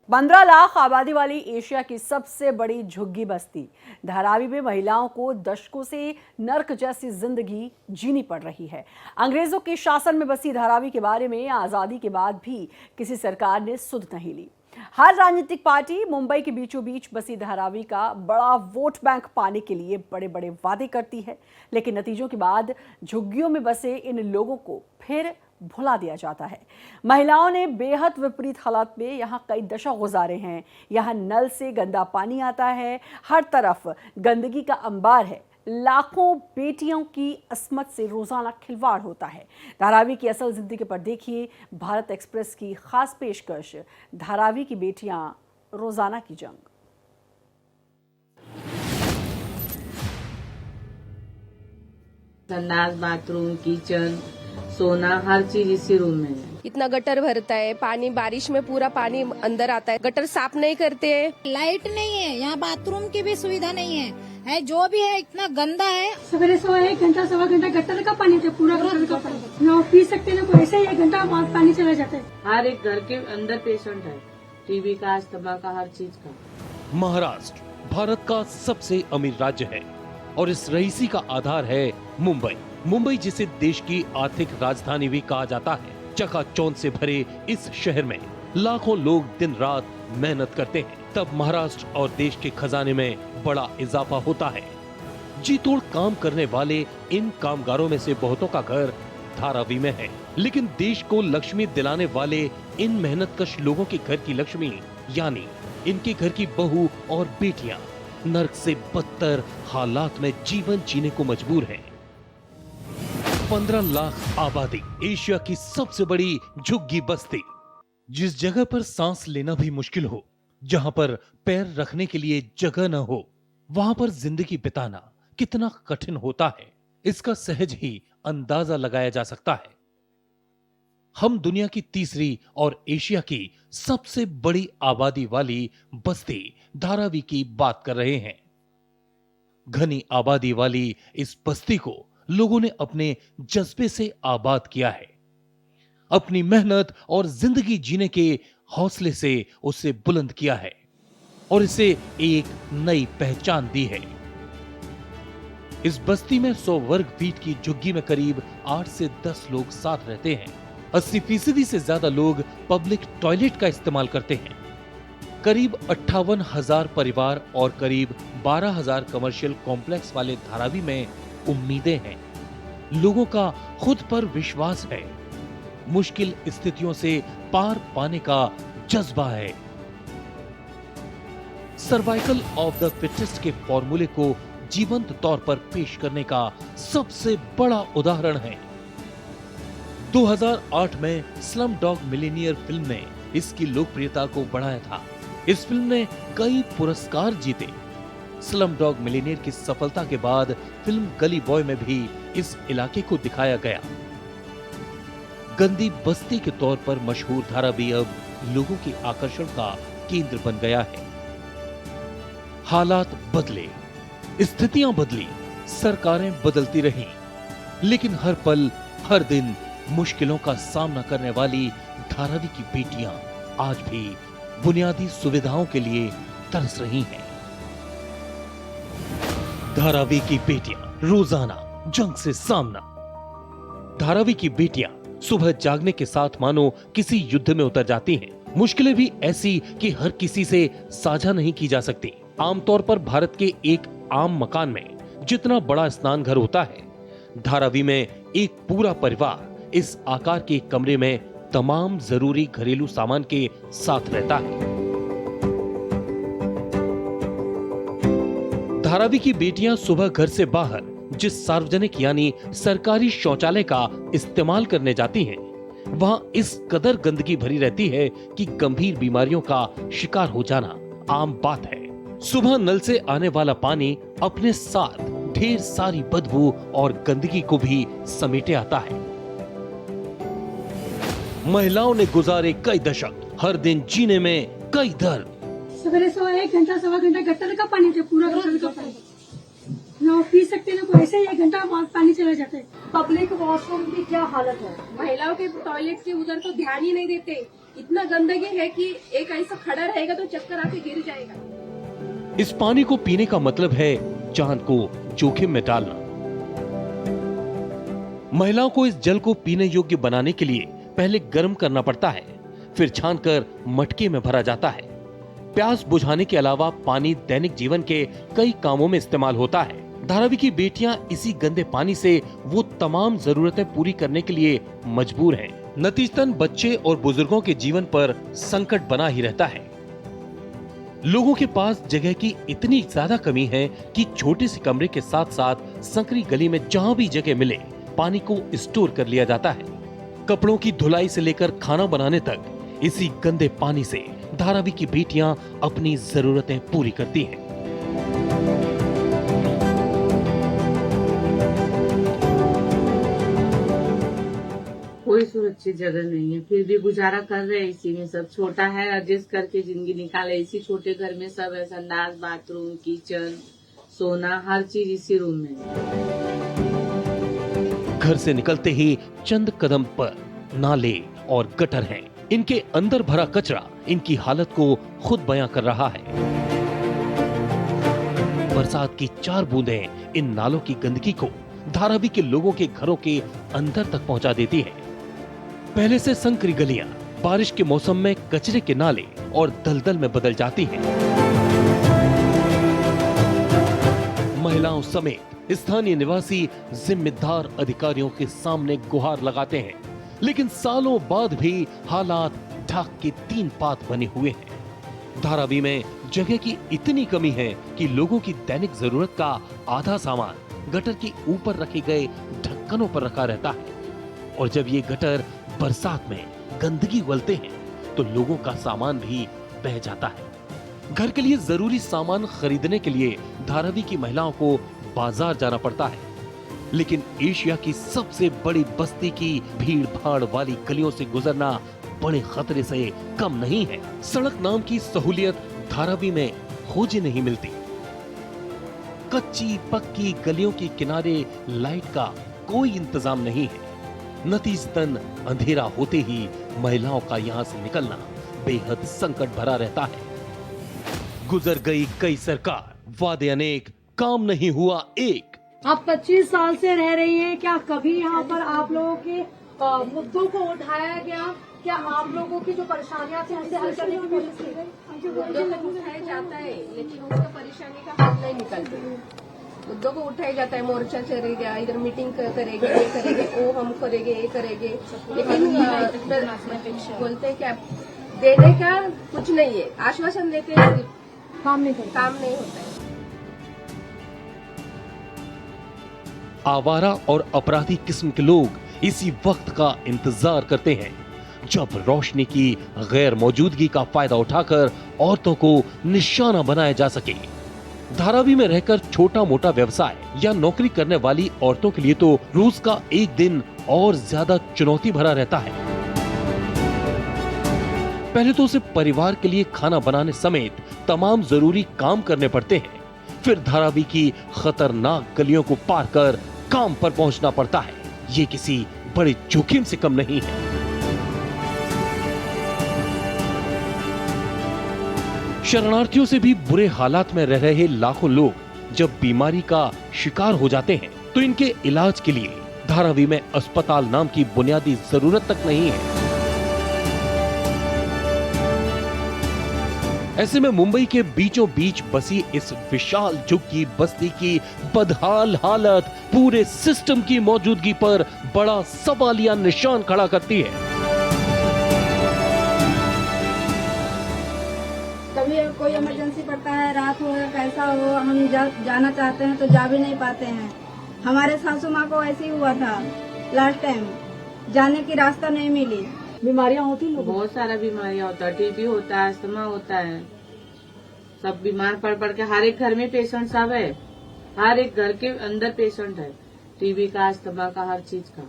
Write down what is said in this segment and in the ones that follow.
15 लाख आबादी वाली एशिया की सबसे बड़ी झुग्गी बस्ती धारावी में महिलाओं को दशकों से नर्क जैसी जिंदगी जीनी पड़ रही है। अंग्रेजों के शासन में बसी धारावी के बारे में आजादी के बाद भी किसी सरकार ने सुध नहीं ली। हर राजनीतिक पार्टी मुंबई के बीचों बीच बसी धारावी का बड़ा वोट बैंक पाने के लिए बड़े बड़े वादे करती है, लेकिन नतीजों के बाद झुग्गियों में बसे इन लोगों को फिर भुला दिया जाता है। महिलाओं ने बेहद विपरीत हालात में यहाँ कई दशक गुजारे हैं। यहाँ नल से गंदा पानी आता है, हर तरफ गंदगी का अंबार है, लाखों बेटियों की अस्मत से रोजाना खिलवाड़ होता है। धारावी की असल जिंदगी पर देखिए भारत एक्सप्रेस की खास पेशकश, धारावी की बेटियां रोजाना की जंग। संडास, बाथरूम, किचन, सोना, हर चीज इसी रूम में है। इतना गटर भरता है, पानी बारिश में पूरा पानी अंदर आता है, गटर साफ नहीं करते हैं। लाइट नहीं है, यहाँ बाथरूम की भी सुविधा नहीं है जो भी है इतना गंदा है। सवेरे सवा 1 घंटा सवा घंटा गटर का पानी था, पूरा गटर का पानी ना पी सकते ना कोई, ऐसे ही 1 घंटा पानी चला जाता है। हर एक घर के अंदर पेशेंट है, टीबी का, अस्थमा का, हर चीज का। महाराष्ट्र भारत का सबसे अमीर राज्य है और इस रईसी का आधार है मुंबई, जिसे देश की आर्थिक राजधानी भी कहा जाता है। चकाचौंध से भरे इस शहर में लाखों लोग दिन रात मेहनत करते हैं, तब महाराष्ट्र और देश के खजाने में बड़ा इजाफा होता है। जी तोड़ काम करने वाले इन कामगारों में से बहुतों का घर धारावी में है, लेकिन देश को लक्ष्मी दिलाने वाले इन मेहनतकश लोगों के घर की लक्ष्मी यानी इनके घर की बहू और बेटियां नर्क से बदतर हालात में जीवन जीने को मजबूर हैं। 15 लाख आबादी, एशिया की सबसे बड़ी झुग्गी बस्ती, जिस जगह पर सांस लेना भी मुश्किल हो, जहां पर पैर रखने के लिए जगह न हो, वहां पर जिंदगी बिताना कितना कठिन होता है, इसका सहज ही अंदाजा लगाया जा सकता है। हम दुनिया की तीसरी और एशिया की सबसे बड़ी आबादी वाली बस्ती धारावी की बात कर रहे हैं। घनी आबादी वाली इस बस्ती को लोगों ने अपने जज्बे से आबाद किया है, अपनी मेहनत और जिंदगी जीने के हौसले से उसे बुलंद किया है और इसे एक नई पहचान दी है। इस बस्ती में 100 वर्ग फीट की झुग्गी में करीब 8 से 10 लोग साथ रहते हैं। 80% से ज्यादा लोग पब्लिक टॉयलेट का इस्तेमाल करते हैं। करीब 58,000 परिवार और करीब 12,000 कमर्शियल कॉम्प्लेक्स वाले धारावी में उम्मीदें हैं, लोगों का खुद पर विश्वास है, मुश्किल स्थितियों से पार पाने का जज्बा है। सर्वाइकल ऑफ द फिटेस्ट के फॉर्मूले को जीवंत तौर पर पेश करने का सबसे बड़ा उदाहरण है। 2008 में स्लम डॉग मिलियनेयर फिल्म ने इसकी लोकप्रियता को बढ़ाया था। इस फिल्म ने कई पुरस्कार जीते। स्लम डॉग मिलियनेयर की सफलता के बाद फिल्म गली बॉय में भी इस इलाके को दिखाया गया। गंदी बस्ती के तौर पर मशहूर धारावी अब लोगों के आकर्षण का केंद्र बन गया है। हालात बदले, स्थितियां बदली, सरकारें बदलती रहीं, लेकिन हर पल हर दिन मुश्किलों का सामना करने वाली धारावी की बेटियां आज भी बुनियादी सुविधाओं के लिए तरस रही हैं। धारावी की बेटियां रोजाना जंग से सामना। धारावी की बेटियां सुबह जागने के साथ मानो किसी युद्ध में उतर जाती हैं। मुश्किलें भी ऐसी कि हर किसी से साझा नहीं की जा सकती। आमतौर पर भारत के एक आम मकान में जितना बड़ा स्नान घर होता है, धारावी में एक पूरा परिवार इस आकार के कमरे में तमाम जरूरी घरेलू सामान के साथ रहता है। धारावी की बेटियां सुबह घर से बाहर जिस सार्वजनिक यानी सरकारी शौचालय का इस्तेमाल करने जाती हैं, वहां इस कदर गंदगी भरी रहती है कि गंभीर बीमारियों का शिकार हो जाना आम बात है। सुबह नल से आने वाला पानी अपने साथ ढेर सारी बदबू और गंदगी को भी समेटे आता है। महिलाओं ने गुजारे कई दशक, हर दिन जीने में कई दर्द। सवेरे सवा 1 घंटा सवा घंटा गटर का पानी था, पूरा गटर का पानी ना पी सकते ना कोई, ऐसे ही 1 घंटा पानी चला जाता है। पब्लिक वॉशरूम की क्या हालत है? महिलाओं के टॉयलेट के उधर तो ध्यान ही नहीं देते। इतना गंदगी है कि एक ऐसा खड़ा रहेगा तो चक्कर आके गिर जाएगा। इस पानी को पीने का मतलब है जान को जोखिम में डालना। महिलाओं को इस जल को पीने योग्य बनाने के लिए पहले गर्म करना पड़ता है, फिर छानकर मटके में भरा जाता है। प्यास बुझाने के अलावा पानी दैनिक जीवन के कई कामों में इस्तेमाल होता है। धारावी की बेटियां इसी गंदे पानी से वो तमाम जरूरतें पूरी करने के लिए मजबूर हैं। नतीजतन बच्चे और बुजुर्गों के जीवन पर संकट बना ही रहता है। लोगों के पास जगह की इतनी ज्यादा कमी है कि छोटे से कमरे के साथ साथ संकरी गली में जहां भी जगह मिले पानी को स्टोर कर लिया जाता है। कपड़ों की धुलाई से लेकर खाना बनाने तक इसी गंदे पानी से धारावी की बेटियां अपनी जरूरतें पूरी करती हैं। कोई सुरक्षित जगह नहीं है, फिर भी गुजारा कर रहे हैं इसी में। सब छोटा है, एडजस्ट करके जिंदगी निकाले। इसी छोटे घर में सब है, संडास, बाथरूम, किचन, सोना, हर चीज इसी रूम में। घर से निकलते ही चंद कदम पर नाले और गटर हैं। इनके अंदर भरा कचरा इनकी हालत को खुद बयां कर रहा है। बरसात की 4 बूंदें इन नालों की गंदगी को धारावी के लोगों के घरों के अंदर तक पहुंचा देती है। पहले से संकरी गलियां बारिश के मौसम में कचरे के नाले और दलदल में बदल जाती हैं। महिलाओं समेत स्थानीय निवासी जिम्मेदार अधिकारियों के सामने गुहार लगाते हैं, लेकिन सालों बाद भी हालात ढाक के 3 पात बने हुए हैं। धारावी में जगह की इतनी कमी है कि लोगों की दैनिक जरूरत का आधा सामान गटर के ऊपर रखे गए ढक्कनों पर रखा रहता है, और जब ये गटर बरसात में गंदगी उगलते हैं तो लोगों का सामान भी बह जाता है। घर के लिए जरूरी सामान खरीदने के लिए धारावी की महिलाओं को बाजार जाना पड़ता है, लेकिन एशिया की सबसे बड़ी बस्ती की भीड़ भाड़ वाली गलियों से गुजरना बड़े खतरे से कम नहीं है। सड़क नाम की सहूलियत धारावी में खोजी नहीं मिलती। कच्ची पक्की गलियों के किनारे लाइट का कोई इंतजाम नहीं है। नतीजतन अंधेरा होते ही महिलाओं का यहाँ से निकलना बेहद संकट भरा रहता है। गुजर गई कई सरकार, वादे अनेक, काम नहीं हुआ एक। आप 25 साल से रह रही हैं, क्या कभी यहाँ पर आप लोगों के मुद्दों को उठाया गया? क्या आप लोगों की जो परेशानियां थी उनसे हल करने की कोशिश की गई? मुद्दों को उठाया जाता है, लेकिन उसका परेशानी का हल नहीं निकलता। मुद्दों को उठाया जाता है, मोर्चा चलेगा, इधर मीटिंग करेंगे, ये करेंगे, वो हम करेंगे, ये करेंगे, लेकिन बोलते हैं क्या देने का कुछ नहीं है, आश्वासन देते हैं, काम नहीं होता है। आवारा और अपराधी किस्म के लोग इसी वक्त का इंतजार करते हैं जब रोशनी की गैर मौजूदगी का फायदा उठाकर औरतों को निशाना बनाया जा सके। धारावी में रहकर छोटा मोटा व्यवसाय या नौकरी करने वाली औरतों के लिए तो रोज का एक दिन और ज्यादा चुनौती भरा रहता है। पहले तो उसे परिवार के लिए खाना बनाने समेत तमाम जरूरी काम करने पड़ते हैं, फिर धारावी की खतरनाक गलियों को पार कर काम पर पहुंचना पड़ता है। ये किसी बड़े जोखिम से कम नहीं है। शरणार्थियों से भी बुरे हालात में रह रहे लाखों लोग जब बीमारी का शिकार हो जाते हैं तो इनके इलाज के लिए धारावी में अस्पताल नाम की बुनियादी जरूरत तक नहीं है। ऐसे में मुंबई के बीचों बीच बसी इस विशाल झुग्गी बस्ती की बदहाल हालत पूरे सिस्टम की मौजूदगी पर बड़ा सवालिया निशान खड़ा करती है। कभी कोई इमरजेंसी पड़ता है, रात हो या कैसा हो, हम जाना चाहते हैं तो जा भी नहीं पाते हैं। हमारे सासू माँ को ऐसे ही हुआ था लास्ट टाइम, जाने की रास्ता नहीं मिली। बीमारियां होती हैं लोगों को? बहुत सारा बीमारियां होता है, टीबी होता है, अस्थमा होता है, सब बीमार पड़ पड़ के हर एक घर में पेशेंट सब है, हर एक घर के अंदर पेशेंट है, टीबी का, अस्थमा का, हर चीज का।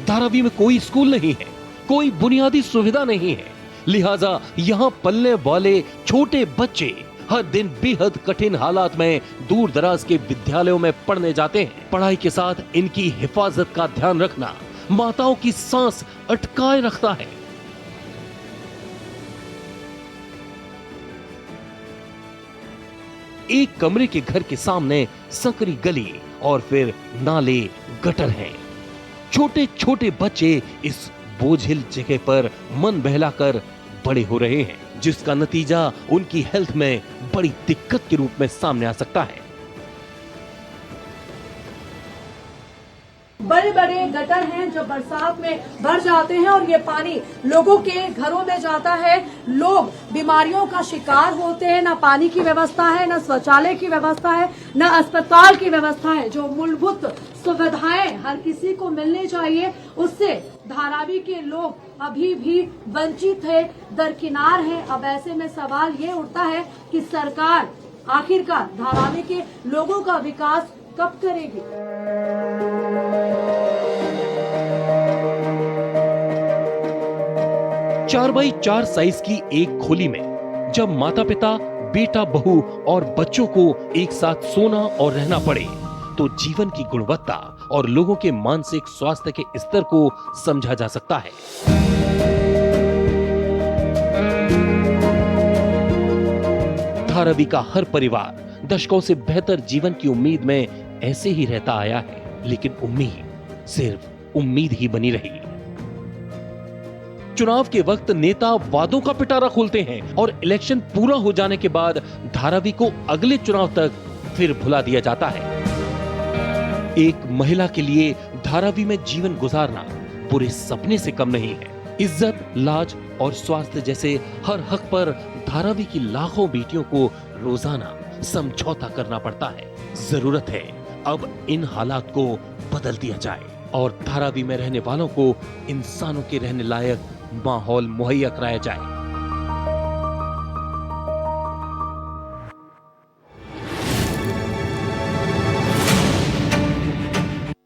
धारावी में कोई स्कूल नहीं है, कोई बुनियादी सुविधा नहीं है, लिहाजा यहाँ पलने वाले छोटे बच्चे हर दिन बेहद कठिन हालात में दूर दराज के विद्यालयों में पढ़ने जाते हैं। पढ़ाई के साथ इनकी हिफाजत का ध्यान रखना माताओं की सांस अटकाए रखता है। एक कमरे के घर के सामने संकरी गली और फिर नाले गटर हैं। छोटे छोटे बच्चे इस बोझिल जगह पर मन बहलाकर बड़े हो रहे हैं, जिसका नतीजा उनकी हेल्थ में बड़ी दिक्कत के रूप में सामने आ सकता है। बड़े बड़े गटर हैं जो बरसात में भर जाते हैं और ये पानी लोगों के घरों में जाता है। लोग बीमारियों का शिकार होते हैं। ना पानी की व्यवस्था है, ना शौचालय की व्यवस्था है, ना अस्पताल की व्यवस्था है। जो मूलभूत सुविधाएं हर किसी को मिलनी चाहिए, उससे धारावी के लोग अभी भी वंचित है, दरकिनार है। अब ऐसे में सवाल ये उठता है कि सरकार आखिरकार धारावी के लोगों का विकास कब करेगी। 4x4 साइज की एक खोली में जब माता पिता, बेटा, बहू और बच्चों को एक साथ सोना और रहना पड़े तो जीवन की गुणवत्ता और लोगों के मानसिक स्वास्थ्य के स्तर को समझा जा सकता है। धारावी का हर परिवार दशकों से बेहतर जीवन की उम्मीद में ऐसे ही रहता आया है, लेकिन उम्मीद सिर्फ उम्मीद ही बनी रही। चुनाव के वक्त नेता वादों का पिटारा खोलते हैं और इलेक्शन पूरा हो जाने के बाद धारावी को अगले चुनाव तक फिर भुला दिया जाता है। एक महिला के लिए धारावी में जीवन गुजारना पूरे सपने से कम नहीं है। इज्जत, लाज और स्वास्थ्य जैसे हर हक पर धारावी की लाखों बेटियों को रोजाना समझौता करना पड़ता है। जरूरत है अब इन हालात को बदल दिया जाए और धारावी में रहने वालों को इंसानों के रहने लायक माहौल मुहैया कराया जाए।